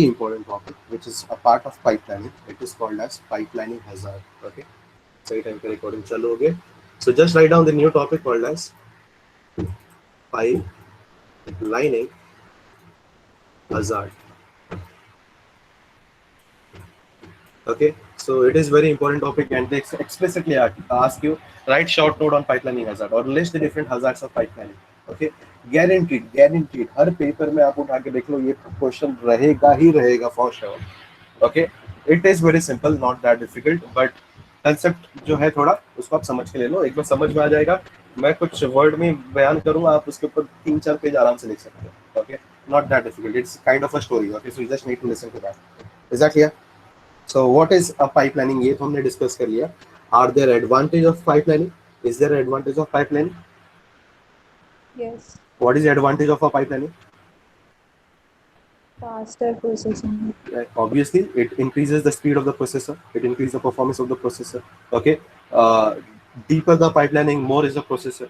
important topic which is a part of pipelining. It is called as pipelining hazard. Okay, सही time पे recording चालू हो गया. So just write down the new topic called as pipelining hazard. Okay, so it is very important topic and they explicitly ask you write short note on pipelining hazard or list the different hazards of pipelining. Okay, guaranteed her paper में आप उठा के देख लो ये question रहेगा ही रहेगा for sure. Okay, it is very simple, not that difficult, but concept जो है थोड़ा उसको आप समझ के ले लो, एक बार समझ में आ जाएगा. मैं कुछ वर्ड में बयान करूंगा, आप उसके ऊपर 3-4 पेज आराम से लिख सकते हो. Okay, not that difficult, it's kind of a story. Okay, so you just need to listen to that. Is that clear? So what is a pipelining? ये तो हमने डिस्कस कर लिया. Are there advantage of pipelining? Is there advantage of pipelining? Yes. What is the advantage of a pipelining? Faster processing. Obviously, it increases the speed of the processor. It increases the performance of the processor. Okay. Deeper the pipelining, more is the processor.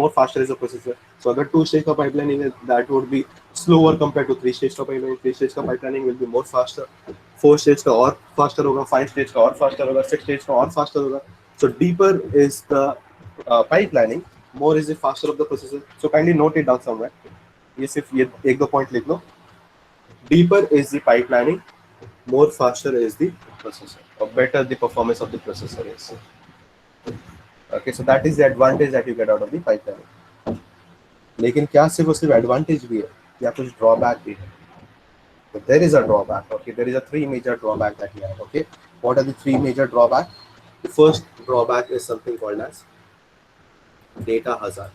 More faster is the processor. So अगर 2 stage का pipelining है, that would be slower compared to 3 stage का pipelining. 3 stage का pipelining will be more faster. 4 stage का और faster होगा. 5 stage का और faster होगा. 6 stage का और faster होगा. So deeper is the pipelining, more is the faster of the processor. So kindly note it down somewhere. ये सिर्फ ये एक दो point लिख लो. Deeper is the pipelining, more faster is the processor, or better the performance of the processor is. Okay, so that is the advantage that you get out of the pipelining. लेकिन क्या सिर्फ उसके advantage भी है या कुछ drawback भी है? So there is a drawback. Okay, there is a 3 major drawback that you have. Okay, what are the 3 major drawback? The first drawback is something called as data hazard.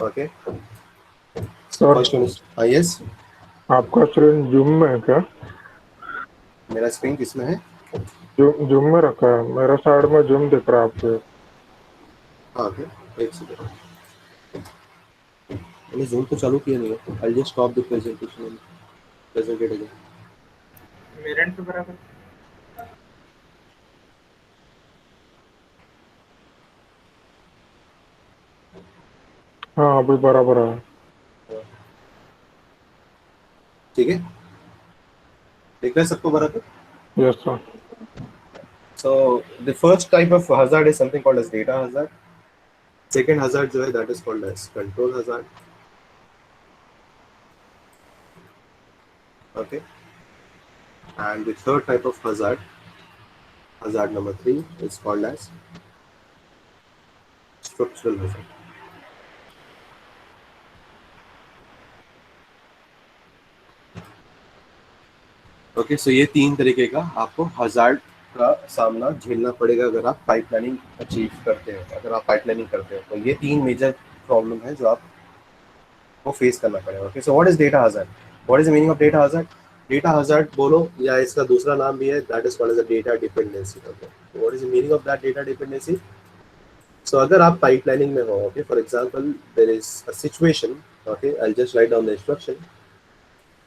Okay, sir first one is yes. आपका screen zoom में है क्या? मेरा screen किसमें है? Zoom में रखा है. मेरा साइड में जूम दिख रहा है आपके. हाँ, ओके, एक सेकंड. मैंने जूम तो चालू किया नहीं है. I'll just stop the presentation and present it again. मेरे एंड पे बराबर. हाँ अभी बराबर है. ठीक है, देख रहे हैं सबको बराबर? Yes sir. So the first type of hazard is something called as data hazard. Second hazard जो है that is called as control hazard. Okay, and the third type of hazard, hazard number 3, is called as structural hazard. Okay, so ये 3 तरीके का आपको hazard का सामना झेलना पड़ेगा अगर आप पाइपलाइनिंग अचीव करते हो, अगर आप पाइपलाइनिंग करते हो. तो ये 3 मेजर प्रॉब्लम है जो आपको फेस करना पड़ेगा. Okay, so what is data hazard? What is the meaning of data hazard? Data hazard बोलो या इसका दूसरा नाम भी है, that is called as a data dependency. Okay, what is the meaning of that data dependency? So अगर आप pipelining में हो, okay, for example there is a situation. Okay, I will just write down the instruction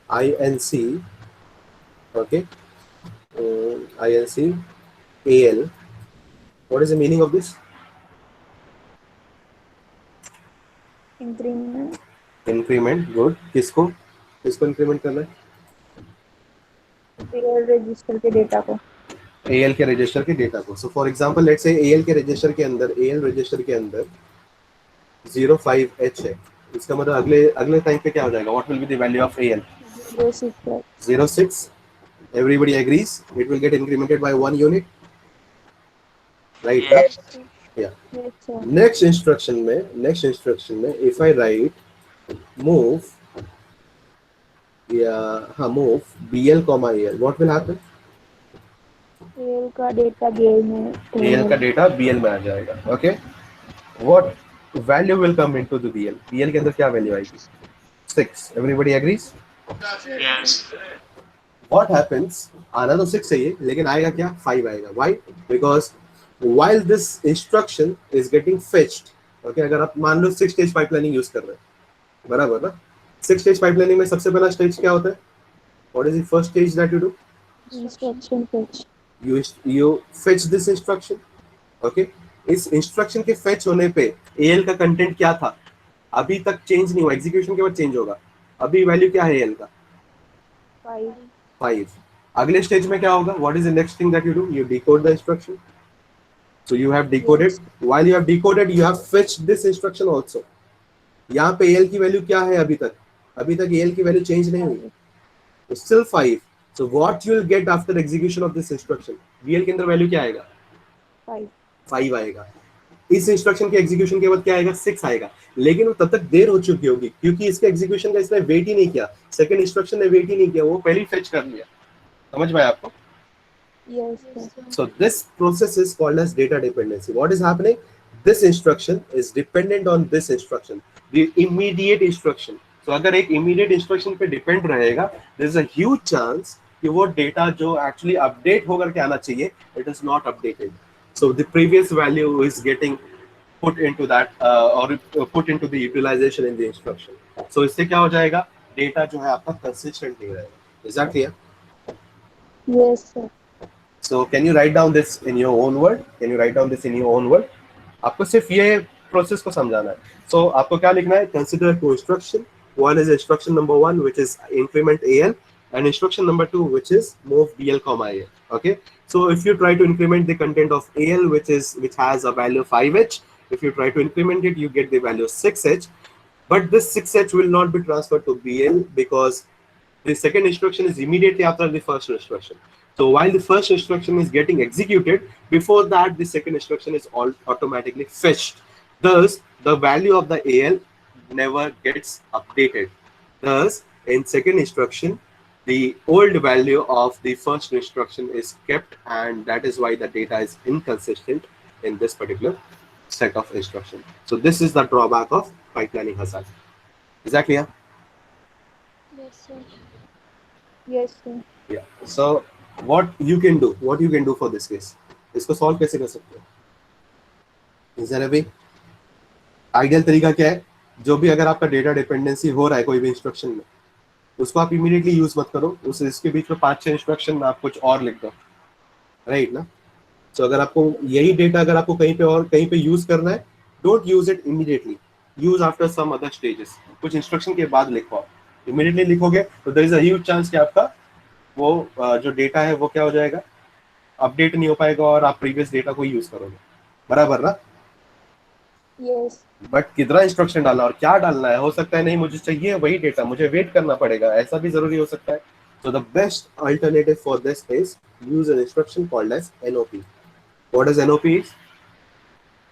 INC. Okay, INC AL. What is the meaning of this? Increment. Increment. Good. किसको increment करना है? AL register के data को. AL के register के data को. So for example, let's say AL के register के अंदर 05H है. इसका मतलब अगले टाइम पे क्या हो जाएगा? What will be the value of AL? 06. 06. Everybody agrees it will get incremented by 1 unit, right? Yes. Yeah. Yes sir. Next instruction में if I write move move BL comma AL, what will happen? AL का data BL में. AL का data BL में आ जाएगा. Okay, what value will come into the BL? BL के अंदर क्या value आएगी? 6. Everybody agrees? Yes. What happens? आना तो 6 चाहिए लेकिन आएगा क्या? 5 आएगा. Why? Because while this instruction is getting fetched, okay, अगर आप मान लो 6 stage pipelining यूज कर रहे हैं, बराबर ना? 6 stage pipelining में सबसे पहला स्टेज क्या होता है? What is the first stage that you do? Instruction fetch. You fetch this instruction. Okay, इस इंस्ट्रक्शन के फेच होने पे AL का कंटेंट क्या था अभी तक चेंज नहीं हुआ, एग्जीक्यूशन के बाद चेंज होगा. अभी वैल्यू क्या है एल का? 5. 5. अगले स्टेज में क्या होगा? What is the next thing that you do? You decode the instruction. So you have decoded. Yes. While you have decoded, you have fetched this instruction also. यहाँ पे AL की वैल्यू क्या है? अभी तक AL की वैल्यू चेंज नहीं हुई. It's still 5. So what you will get after execution of this instruction? BL के अंदर वैल्यू क्या आएगा? 5. 5 आएगा. इस इंस्ट्रक्शन के एग्जीक्यूशन के बाद क्या आएगा? 6 आएगा. लेकिन वो तब तक देर हो चुकी होगी क्योंकि इसके एग्जीक्यूशन का इसने वेट ही नहीं किया. सेकंड इंस्ट्रक्शन ने वेट ही नहीं किया, वो पहले ही फेच कर लिया. समझ में आया आपको? Yes, sir. So this process is called as data dependency. What is happening? This instruction is dependent on this instruction, the immediate instruction. So अगर एक immediate instruction पे depend रहेगा, there is a huge chance कि वो data जो actually update होकर के आना चाहिए, it is not updated. So the previous value is getting put into that or put into the utilization in the instruction. So इससे क्या हो जाएगा? Data जो है आपका consistent नहीं रहेगा. Is that clear? Yes, sir. So can you write down this in your own word? Can you write down this in your own word? आपको सिर्फ ये प्रोसेस को समझाना है. So आपको क्या लिखना है? Consider two instruction. One is instruction number 1, which is increment AL, and instruction number 2, which is move BL comma AL. Okay. So if you try to increment the content of AL, which has a value 5H, if you try to increment it, you get the value 6H. But this 6H will not be transferred to BL because the second instruction is immediately after the first instruction. So while the first instruction is getting executed, before that the second instruction is all automatically fetched. Thus, the value of the AL never gets updated. Thus, in second instruction, the old value of the first instruction is kept, and that is why the data is inconsistent in this particular set of instruction. So this is the drawback of pipelining hazard. Is that clear? Yes, sir. Yes, sir. Yeah. So what you can do for this case? इसको solve कैसे कर सकते हो? Is there a way? Ideal तरीका क्या है? जो भी अगर आपका डेटा डिपेंडेंसी हो रहा है कोई भी इंस्ट्रक्शन में, उसको आप इमीडिएटली यूज मत करो. उस इसके बीच में 5-6 इंस्ट्रक्शन में आप कुछ और लिख दो, राइट ना? तो अगर आपको यही डेटा अगर आपको कहीं पे यूज करना है, don't use it immediately, use after some other stages. कुछ इंस्ट्रक्शन के बाद लिखो. इमीडिएटली लिखोगे तो there is a huge chance कि आपका वो जो डेटा है वो क्या हो जाएगा? अपडेट नहीं हो पाएगा और आप प्रीवियस डेटा को यूज करोगे. बराबर ना? Yes. बट कितना इंस्ट्रक्शन डालना और क्या डालना है, हो सकता है नहीं मुझे चाहिए वही डेटा, मुझे वेट करना पड़ेगा, ऐसा भी जरूरी हो सकता है. So the best alternative for this is use an instruction called as NOP. What is NOP?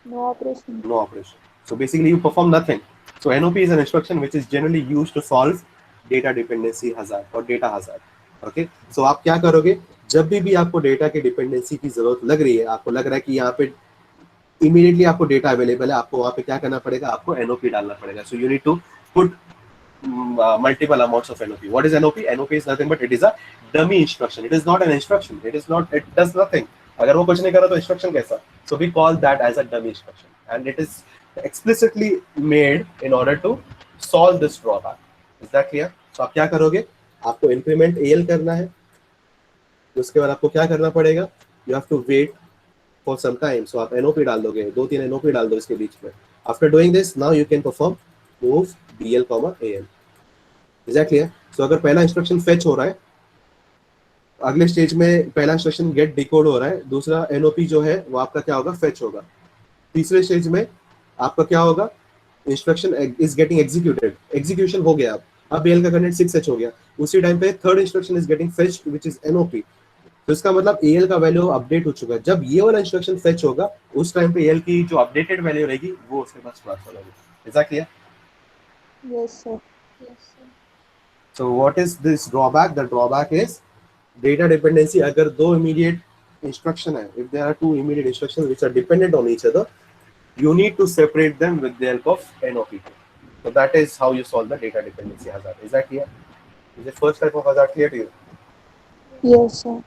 No operation. No operation. So basically you perform nothing. So NOP is an instruction which is generally used to solve data dependency hazard or data hazard. Okay. So आप क्या करोगे? जब भी आपको data की dependency की जरूरत लग रही है, आपको लग रहा है कि यहाँ पे इमीडिएटली आपको डेटा अवेलेबल है, आपको वहाँ पे क्या करना पड़ेगा? आपको NOP डालना पड़ेगा. So you need to put multiple amounts of NOP. What is NOP? NOP is nothing but it is a dummy instruction. It is not an instruction. It does nothing. अगर वो कुछ नहीं कर रहा तो इंस्ट्रक्शन कैसा? So we call that as a dummy instruction, and it is explicitly made in order to solve this drawback. Is that clear? So आप क्या करोगे? आपको increment AL करना है. उसके बाद आपको क्या करना पड़ेगा? You have to wait for some time. So आप NOP डाल दोगे, 2-3 NOP डाल दो इसके बीच में. After doing this, now you can perform move BL, AL. Is that clear? So अगर पहला इंस्ट्रक्शन फेच हो रहा है, अगले स्टेज में पहला इंस्ट्रक्शन गेट डिकोड हो रहा है, दूसरा NOP जो है वो आपका क्या होगा? फेच होगा. तीसरे स्टेज में आपका क्या होगा? Instruction is getting executed, execution हो गया. अब AL का कंटेंट 6H हो गया. उसी टाइम पे third instruction is getting fetched which is NOP. तो इसका मतलब AL का वैल्यू अपडेट हो चुका है. जब ये वाला इंस्ट्रक्शन फेच होगा उस टाइम पे AL की जो अपडेटेड वैल्यू रहेगी वो उसके पास ट्रांसफर होगी. Is that clear? Yes, sir. Yes, sir. So what is this drawback? The drawback is data dependency. अगर दो immediate instruction है, if there are two immediate instructions which are dependent on each other, you need to separate them with the help of NOP. So that is how you solve the data dependency hazard. Is that clear? Is the first type of hazard clear to you? Yes, sir.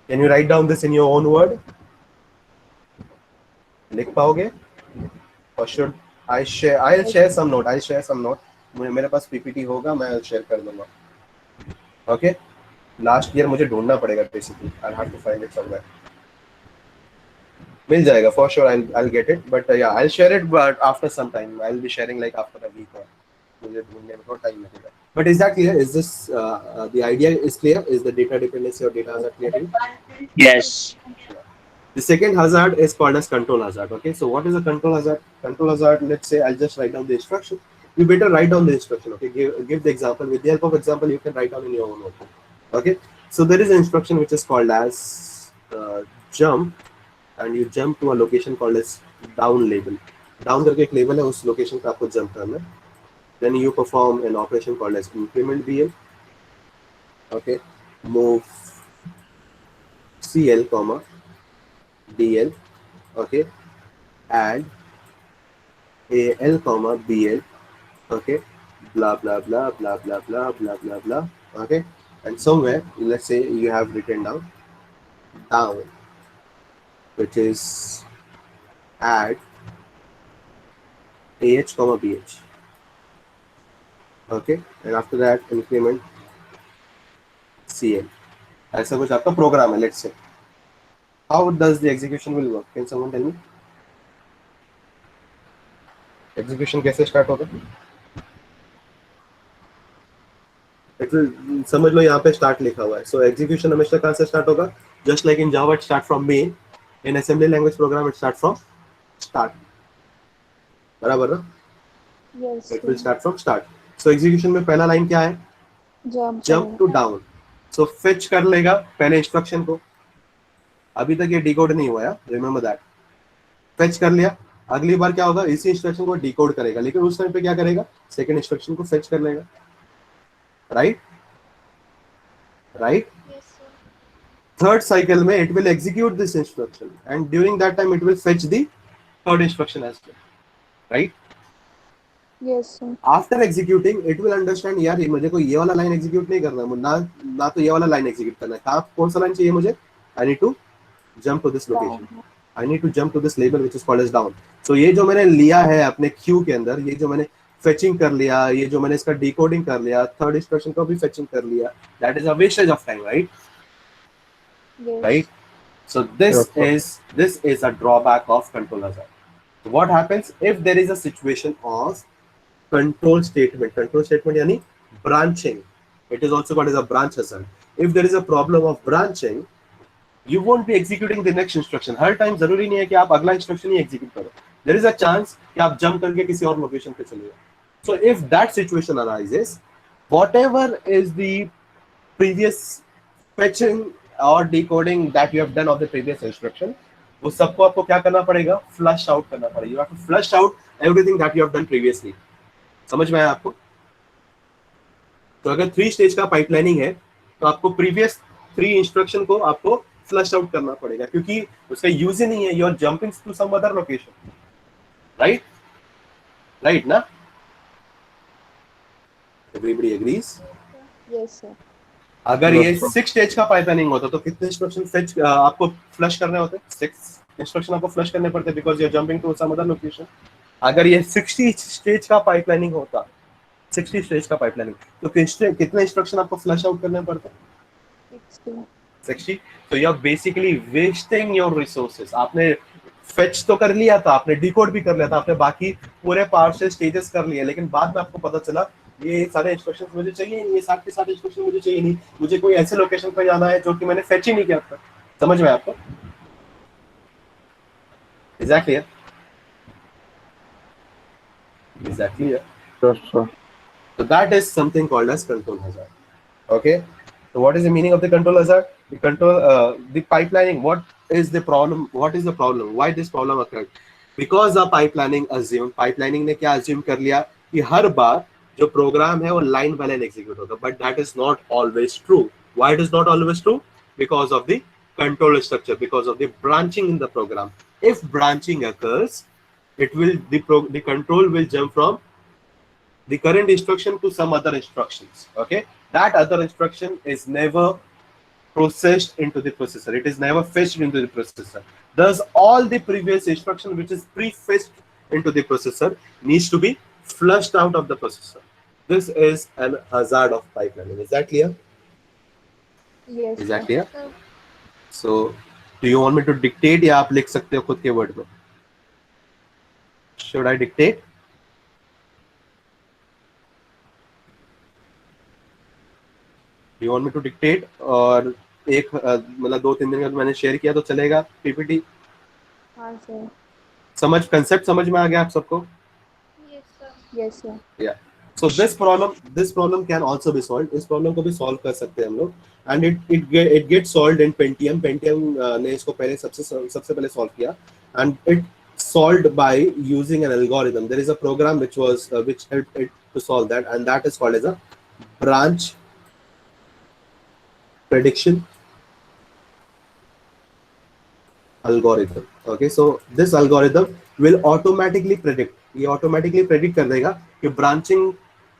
Can you write down this in your own word? लिख पाओगे? Or should I share? I'll share some note. I'll share some note. मेरे पास PPT होगा, मैं share कर दूंगा. Okay? Last year मुझे ढूंढना पड़ेगा basically. I'll have to find it somewhere. मिल जाएगा for sure. I'll get it. But yeah, I'll share it. But after some time, I'll be sharing like after a week or मुझे ढूंढने में थोड़ा time लगेगा. But is that clear? Is this the idea is clear? Is the data dependency or data hazard clear to you? Yes. The second hazard is called as control hazard. Okay, so what is a control hazard? Control hazard, let's say I'll just write down the instruction. You better write down the instruction. Okay, give the example. With the help of example, you can write down in your own notebook. Okay, so there is an instruction which is called as jump, and you jump to a location called as down label. Down करके एक label है, उस location पे आपको jump करना है. Then you perform an operation called as increment BL. Okay, move CL comma DL. Okay, add AL comma BL. Okay, blah blah blah blah blah blah blah blah blah. Okay, and somewhere let's say you have written down, which is add AH comma BH. Okay, and after that increment CL. ऐसा कुछ आपका programme है. Let's say, how does the execution will work? Can someone tell me? Execution कैसे start होगा? It will, समझ लो यहाँ पे start लिखा हुआ है. So execution हमेशा कहाँ से start होगा? Just like in Java, it start from main. In assembly language program, it start from start. बराबर ना? Yes. It will start from start. So execution में पहला line क्या है? Jump to down. So fetch कर लेगा पहले instruction को. अभी तक ये decode नहीं हुआ है. Remember that. Fetch कर लिया. अगली बार क्या होगा? इसी instruction को decode करेगा. लेकिन उस टाइम पे क्या करेगा? Second instruction को fetch कर लेगा. Right? Right? Yes, sir. Third cycle में it will execute this instruction, and during that time it will fetch the third instruction as well. Right? Yes, sir. After executing, it will understand यार ये मुझे कोई ये वाला line execute नहीं करना है, ना तो ये वाला line execute करना है. कहाँ कौन सा line चाहिए मुझे? I need to jump to this location. I need to jump to this label which is called as down. So ये जो मैंने लिया है अपने queue के अंदर, ये जो मैंने fetching कर लिया, ये जो मैंने इसका decoding कर लिया, third instruction को भी fetching कर लिया, that is a wastage of time, right? Yes. Right? So this is a drawback of control hazard. So what happens if there is a situation of control statement? Control statement यानी branching. It is also called as a branch hazard. If there is a problem of branching, you won't be executing the next instruction. Her time जरूरी नहीं है कि आप अगला instruction ही execute करो. There is a chance कि आप jump करके किसी और location पे चले जाओ. So if that situation arises, whatever is the previous fetching or decoding that you have done of the previous instruction, वो सबको आपको क्या करना पड़ेगा? Flush out करना पड़ेगा. You have to flush out everything that you have done previously. समझ में आया आपको? तो अगर 3 स्टेज का पाइपलाइनिंग है तो आपको प्रीवियस 3 इंस्ट्रक्शन को आपको फ्लश आउट करना पड़ेगा, क्योंकि उसका यूज ही नहीं है. You are jumping to some other location. Right ना? Everybody agrees? Yes, sir. अगर ये 6 स्टेज का पाइपलाइनिंग होता तो कितने इंस्ट्रक्शन फेच आपको फ्लश करने होते? 6 इंस्ट्रक्शन आपको फ्लश करने पड़ते because you are jumping to some other location. अगर ये 60 स्टेज का पाइपलाइनिंग होता, 60 स्टेज का पाइपलाइनिंग, तो कितने इंस्ट्रक्शन आपको फ्लश आउट करने पड़ते? 60. So you are basically wasting your resources. आपने फेच तो कर लिया था, आपने डिकोड भी कर लिया था, आपने बाकी पूरे पार्ट से स्टेजेस कर लिए, लेकिन बाद में आपको पता चला ये सारे इंस्ट्रक्शंस मुझे चाहिए नहीं, ये सारे के सारे इंस्ट्रक्शन मुझे चाहिए नहीं, मुझे कोई ऐसे लोकेशन पर जाना है जो कि मैंने फेच ही नहीं किया था. समझ में आपको? Is that clear? Is that clear? Yes, sir. So that is something called as control hazard. Okay. So what is the meaning of the control hazard? The control, the pipelining. What is the problem? What is the problem? Why this problem occurred? Because the pipelining ने क्या assume कर लिया कि हर बार जो program है वो line by line execute होगा. But that is not always true. Why it is not always true? Because of the control structure, because of the branching in the program. If branching occurs, the control will jump from the current instruction to some other instructions. Okay, that other instruction is never processed into the processor. It is never fetched into the processor. Thus, all the previous instruction which is pre-fetched into the processor needs to be flushed out of the processor. This is an hazard of pipelining. Is that clear? Yes. Is that clear? So, do you want me to dictate या आप लिख सकते हो खुद के word में? Should I dictate? You want me to dictate, और एक मतलब 2-3 दिन का मैंने शेयर किया तो चलेगा पीपीटी? हाँ सर। समझ, कंसेप्ट समझ में आ गया आप सबको? Yes sir. Yeah. So this problem can also be solved. इस प्रॉब्लम को भी सॉल्व कर सकते हैं हम लोग, and it get solved in Pentium. ने इसको पहले सबसे पहले सॉल्व किया, and it solved by using an algorithm. There is a program which helped it to solve that, and that is called as a branch prediction algorithm. Okay, so this algorithm will automatically predict, ये automatically predict कर देगा कि branching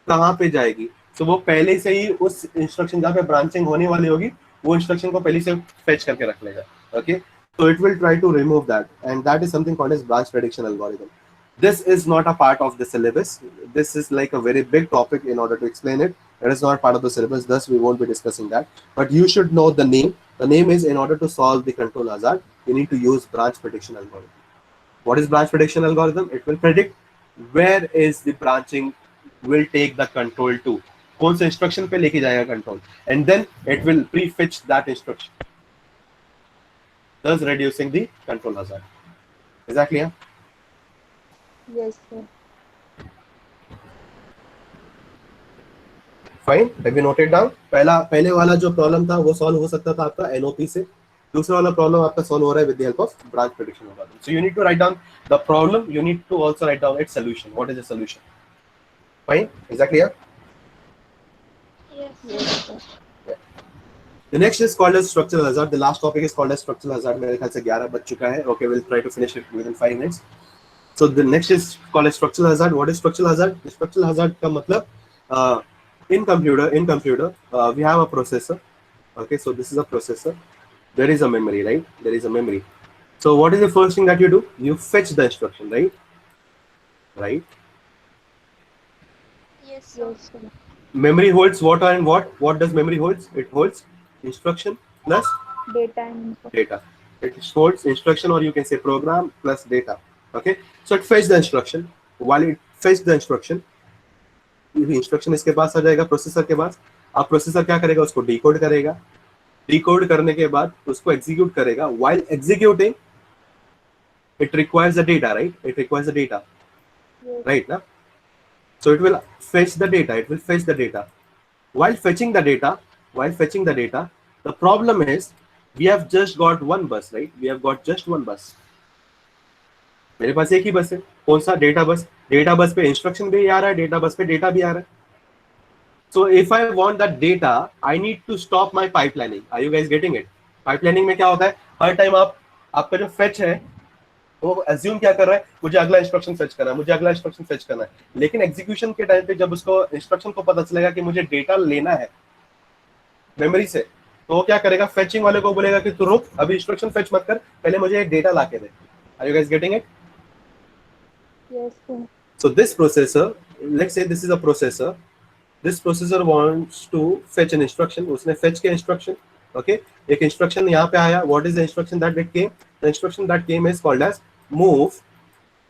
कहाँ पे जाएगी. So वो पहले से ही उस instruction जहाँ पे branching होने वाली होगी वो instruction को पहले से fetch करके रख लेगा. Okay, so it will try to remove that, and that is something called as branch prediction algorithm. This is not a part of the syllabus. This is like a very big topic. In order to explain it, it is not part of the syllabus, thus we won't be discussing that, but you should know the name. The name is, in order to solve the control hazard, you need to use branch prediction algorithm. What is branch prediction algorithm? It will predict where is the branching will take the control to, कौन से instruction पे लेके जाएगा control, and then it will prefetch that instruction, thus reducing the control hazard. Is that clear? Yes sir. Fine, have you noted down? पहले वाला जो problem था वो सॉल्व हो सकता था आपका एनओपी से, दूसरा वाला प्रॉब्लम आपका सॉल्व हो रहा है with the help of branch prediction algorithm. So you need to write down the problem, you need to also write down its solution. What is the solution? Fine, is that clear? Yes sir. The next is called as structural hazard. The last topic is called as structural hazard. मेरे ख्याल से 11 बज चुका है. Okay, we'll try to finish it within 5 minutes. So the next is called as structural hazard. What is structural hazard? Structural hazard का मतलब in computer we have a processor. Okay, so this is a processor. There is a memory, right? There is a memory. So what is the first thing that you do? You fetch the instruction, right? Right? Yes sir. Memory holds what and what? What does memory holds? It holds instruction plus data and data. It holds instruction, or you can say program plus data. Okay, so it fetch the instruction. While it fetch the instruction, instruction इसके पास आ जाएगा processor के पास. अब processor क्या करेगा? उसको decode करेगा. Decode करने के बाद उसको एग्जीक्यूट करेगा. While executing it requires the data, right? It requires the data, right ना? So it will fetch the data. It will fetch the data. While fetching the data, the problem is we have just got one bus, right? We have got just one bus. मेरे पास एक ही बस है. कौन सा? Data bus. Data bus पे instruction भी आ रहा है, डेटा बस पे डेटा भी आ रहा है. So if I want that data, I need to stop my pipelining. Are you guys getting it? Pipelining में क्या होता है? हर टाइम आपका जो fetch है वो assume क्या कर रहा है? मुझे अगला इंस्ट्रक्शन फेच करना है, मुझे अगला इंस्ट्रक्शन फेच करना है. लेकिन एग्जीक्यूशन के टाइम पे जब उसको इंस्ट्रक्शन को पता चलेगा कि मुझे डेटा लेना है मेमोरी से, तो वो क्या करेगा? फेचिंग वाले को बोलेगा कि तू रुक, अभी इंस्ट्रक्शन फेच मत कर, पहले मुझे डेटा ला के दे. Are you guys getting it? Yes sir. So this processor, let's say this is a processor. This processor wants to fetch an instruction. उसने fetch के instruction, okay? एक instruction यहाँ पे आया. What is the instruction that it came? The instruction that came is called as move,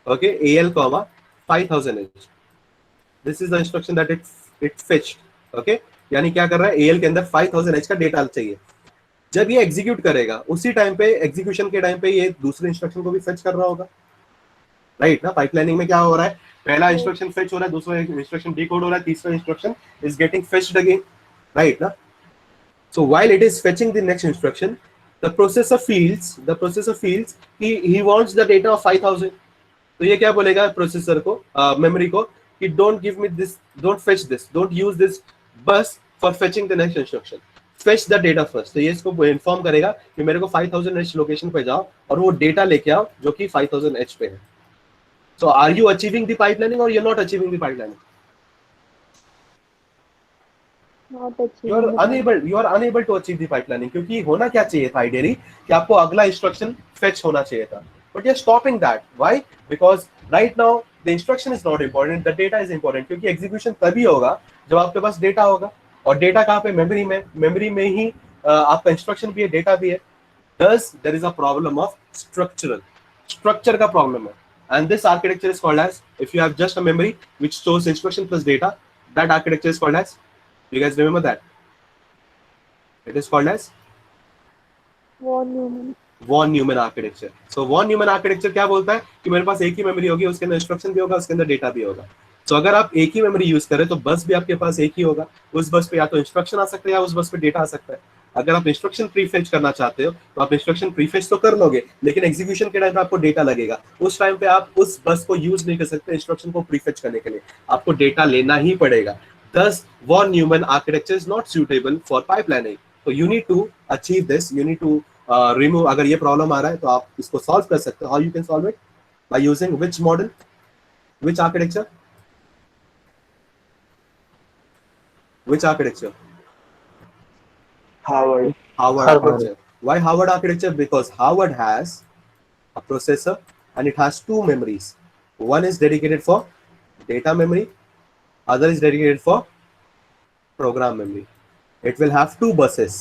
okay, AL comma 5000H. This is the instruction that it fetched, okay? यानी क्या कर रहा है? AL के अंदर 5000H का डेटा चाहिए. जब ये एग्जीक्यूट करेगा उसी टाइम पे, एग्जीक्यूशन के टाइम पे ये दूसरे इंस्ट्रक्शन को भी फेच कर रहा होगा, राइट ना? पाइपलाइनिंग में क्या हो रहा है? पहला इंस्ट्रक्शन फेच हो रहा है, दूसरा इंस्ट्रक्शन डिकोड हो रहा है, तीसरा instruction is getting fetched again, right ना? So while it is fetching the next instruction, the processor feels he wants the data of 5000. तो ये क्या बोलेगा प्रोसेसर को, मेमोरी को, कि don't give me this, don't fetch this, don't use this bus for fetching the next instruction, fetch the data first. तो ये इसको इन्फॉर्म करेगा कि मेरे को 5000H लोकेशन पे जाओ और वो डेटा लेके आओ जो कि 5000H पे है. So are you achieving the pipelining or you're not achieving the pipelining? Not achieve. You are unable to achieve the pipelining, क्योंकि होना क्या चाहिए था आइडियली कि आपको अगला इंस्ट्रक्शन फेच होना चाहिए था, but you're stopping that. Why? Because right now the instruction is not important, the data is important. क्योंकि एग्जीक्यूशन तभी होगा जब आपके पास डेटा होगा, और डेटा कहाँ पे? मेमोरी में ही आपका इंस्ट्रक्शन भी है, डेटा भी है. Thus there is a problem of structure का प्रॉब्लम है. And this architecture is called as, if you have just a memory which stores instruction plus data, that architecture is called as, you guys remember that? It is called as Von Neumann. Von Neumann architecture. So Von Neumann architecture क्या बोलता है कि मेरे पास एक ही memory होगी, उसके अंदर instruction भी होगा, उसके अंदर डेटा भी होगा. तो अगर आप एक ही मेमोरी यूज करें तो बस भी आपके पास एक ही होगा. उस बस पे या तो इंस्ट्रक्शन आ सकते हैं या उस बस पे डेटा आ सकता है. अगर आप इंस्ट्रक्शन प्रीफेच करना चाहते हो तो आप इंस्ट्रक्शन प्रीफेच तो कर लोगे, लेकिन एग्जीक्यूशन के टाइम पे आपको डेटा लगेगा. उस टाइम पे आप उस बस को यूज नहीं कर सकते इंस्ट्रक्शन को प्रीफेच करने के लिए, आपको डेटा लेना ही पड़ेगा. Thus, von Neumann architecture is not suitable for pipelining. So you need to achieve this. You need to remove. अगर ये प्रॉब्लम आ रहा है तो आप इसको सॉल्व कर सकते हो. How you can solve it? By using which model? Which architecture? Which architecture? Harvard. Howard Harvard. architecture. Why Howard architecture? Because Howard has a processor and it has two memories. One is dedicated for data memory, other is dedicated for program memory. It will have two buses.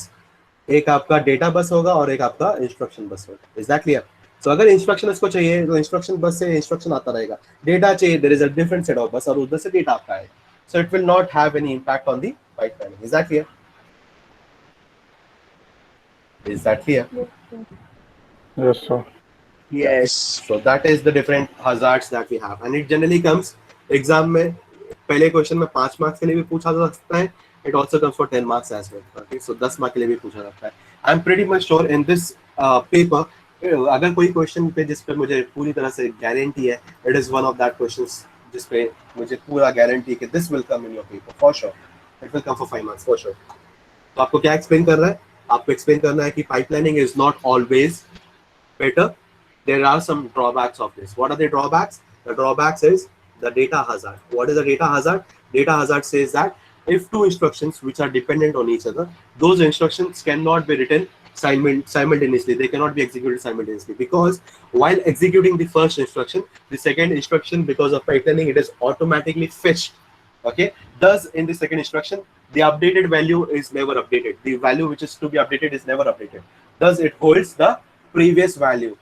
एक आपका data bus होगा और एक आपका instruction बस होगा. Is that clear? सो अगर instruction इसको चाहिए तो इंस्ट्रक्शन बस से इंस्ट्रक्शन आता रहेगा. डेटा चाहिए, there is a different set of bus और उधर से डेटा आपका है. So it will not have any impact on the pipelining. Is that clear? Is that clear? Yes, sir. Yes, sir. Yes. So that is the different hazards that we have, and it generally comes exam में पहले question में 5 marks के लिए भी पूछा जा सकता है. It also comes for 10 marks as well. Okay, so 10 marks के लिए भी पूछा जाता है. I'm pretty much sure in this paper, अगर कोई क्वेश्चन पे जिस पे मुझे पूरी तरह से गारंटी है, it is one of that questions जिस पे मुझे पूरा गारंटी है कि this will come in your paper for sure. It will come for 5 marks for sure. तो आपको क्या एक्सप्लेन कर रहा है? आपको एक्सप्लेन करना है कि pipelining is not always better. There are some drawbacks of this. What are the drawbacks? The drawbacks is the data hazard. What is the data hazard? Data hazard says that if two instructions which are dependent on each other, those instructions cannot be written simultaneously. They cannot be executed simultaneously, because while executing the first instruction, the second instruction, because of pipelining, it is automatically fetched. Okay. Thus, in the second instruction, the updated value is never updated. The value which is to be updated is never updated. Thus, it holds the previous value.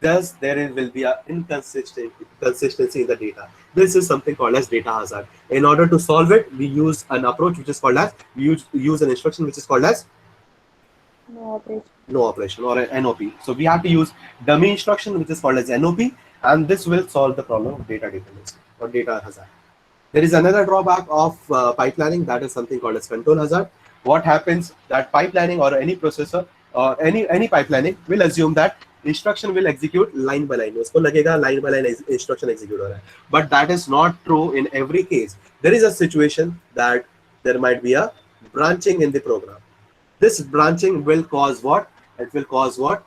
Thus, there will be an inconsistency in the data. This is something called as data hazard. In order to solve it, we use an approach which is called as, we use an instruction which is called as No operation. no operation, or an NOP. So we have to use dummy instruction which is called as NOP, and this will solve the problem of data dependency or data hazard. There is another drawback of pipelining, that is something called as control hazard. What happens that pipelining or any processor or any pipelining will assume that instruction will execute line by line. उसको लगेगा line by line instruction execute हो रहा है. But that is not true in every case. There is a situation that there might be a branching in the program. This branching will cause what? It will cause what?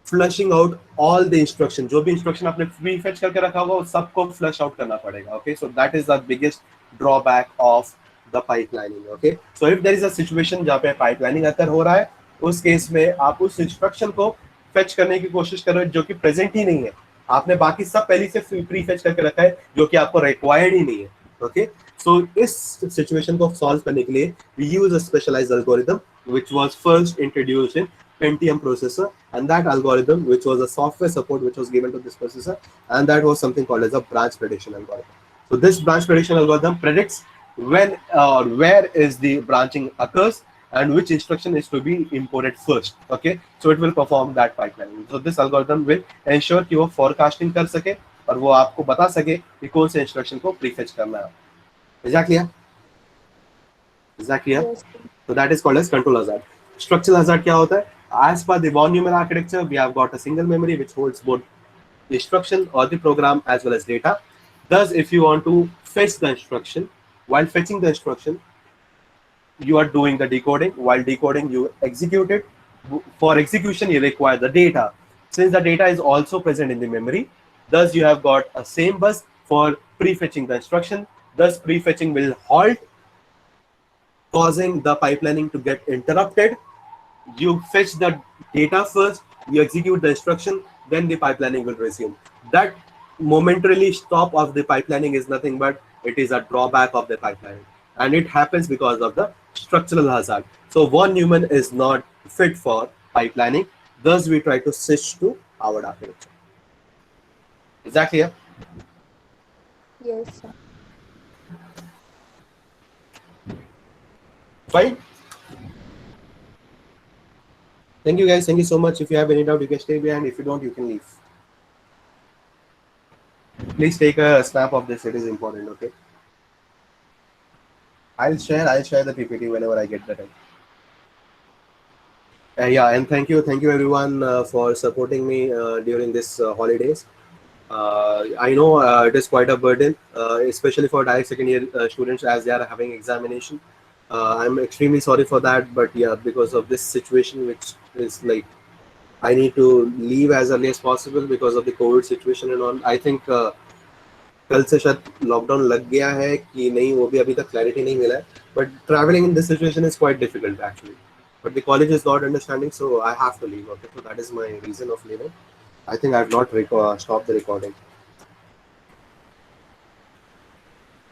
Flushing out all the instruction. जो भी instruction आपने pre-fetch करके रखा होगा वो सबको flush out करना पड़ेगा. Okay, so that is the biggest drawback of the pipelining. Okay, so if there is a situation जहाँ पे pipelining अगर हो रहा है, उस केस में आप उस instruction को fetch करने की कोशिश कर रहे हो जो कि present ही नहीं है. आपने बाकी सब पहले से pre-fetch करके रखा है जो कि आपको required ही नहीं है. Okay, so इस situation को solve करने के लिए we use a specialized algorithm which was first introduced in Pentium processor, and that algorithm, which was a software support which was given to this processor, and that was something called as a branch prediction algorithm. So this branch prediction algorithm predicts when or where is the branching occurs and which instruction is to be imported first. Okay, so it will perform that pipeline. So this algorithm will ensure कि वो forecasting कर सके और वो आपको बता सके कि कौन से instruction को prefetch करना है. Is that clear? Is that clear? Yes, sir. So that is called as control hazard. Structural hazard क्या होता है? As per the von Neumann architecture, we have got a single memory which holds both the instruction or the program as well as data. Thus, if you want to fetch the instruction, while fetching the instruction, you are doing the decoding. While decoding, you execute it. For execution, you require the data. Since the data is also present in the memory, thus you have got a same bus for prefetching the instruction. Thus, prefetching will halt, causing the pipelining to get interrupted. You fetch the data first, you execute the instruction, then the pipelining will resume. That momentarily stop of the pipelining is nothing but it is a drawback of the pipelining, and it happens because of the structural hazard. So von Neumann is not fit for pipelining. Thus, we try to switch to Howard architecture. Is that clear? Yes, sir. Fine. Thank you guys. Thank you so much. If you have any doubt, you can stay behind. If you don't, you can leave. Please take a snap of this. It is important. Okay. I'll share the PPT whenever I get the time. Yeah, and thank you everyone for supporting me during this holidays. I know it is quite a burden, especially for direct second year students as they are having examination. I'm extremely sorry for that, but yeah, because of this situation, which is like I need to leave as early as possible because of the COVID situation and all. I think कल से शायद lockdown लग गया है कि नहीं वो भी अभी तक क्लैरिटी नहीं मिला है, but travelling in this situation is quite difficult actually, but the college is not understanding, so I have to leave. Okay, so that is my reason of leaving. I think I've not stopped the recording.